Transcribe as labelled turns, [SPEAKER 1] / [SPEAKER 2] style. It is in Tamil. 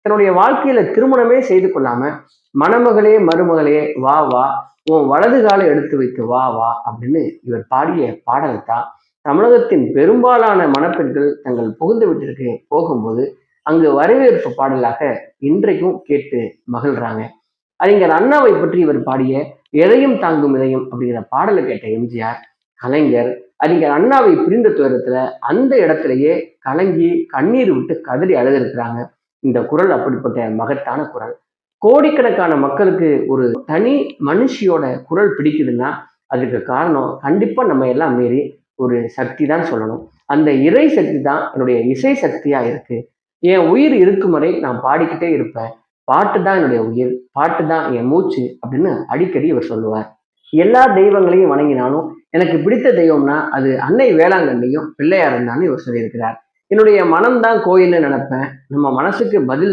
[SPEAKER 1] தன்னுடைய வாழ்க்கையில திருமணமே செய்து கொள்ளாம, மணமகளே மருமகளே வா வா, உன் வலது காலை எடுத்து வைத்து வா வா அப்படின்னு இவர் பாடிய பாடல் தான் தமிழகத்தின் பெரும்பாலான மணப்பெண்கள் தங்கள் புகுந்த வீட்டிற்கு போகும்போது அங்கு வரவேற்பு பாடலாக இன்றைக்கும் கேட்டு மகிழ்றாங்க. அறிஞர் அண்ணாவை பற்றி இவர் பாடிய எதையும் தாங்கும் இதயம் அப்படிங்கிற பாடலை கேட்ட எம்ஜிஆர், கலைஞர் அறிஞர் அண்ணாவை பிரிந்த துயரத்துல அந்த இடத்திலேயே கலங்கி கண்ணீர் விட்டு கதறி அழுதிருக்கிறாங்க. இந்த குரல் அப்படிப்பட்ட மகத்தான குரல். கோடிக்கணக்கான மக்களுக்கு ஒரு தனி மனுஷியோட குரல் பிடிக்குதுன்னா அதுக்கு காரணம் கண்டிப்பா நம்ம எல்லாம் மீறி ஒரு சக்தி தான் சொல்லணும். அந்த இறை சக்தி தான் என்னுடைய இசை சக்தியா இருக்கு. என் உயிர் இருக்கும் வரை நான் பாடிக்கிட்டே இருப்பேன். பாட்டு தான் என்னுடைய உயிர், பாட்டு தான் என் மூச்சு அப்படின்னு அடிக்கடி இவர் சொல்லுவார். எல்லா தெய்வங்களையும் வணங்கினாலும் எனக்கு பிடித்த தெய்வம்னா அது அன்னை வேளாங்கண்ணியும் பிள்ளையாரும் தான் இவர் சொல்லியிருக்கிறார். என்னுடைய மனம்தான் கோயில்னு நினைப்பேன். நம்ம மனசுக்கு பதில்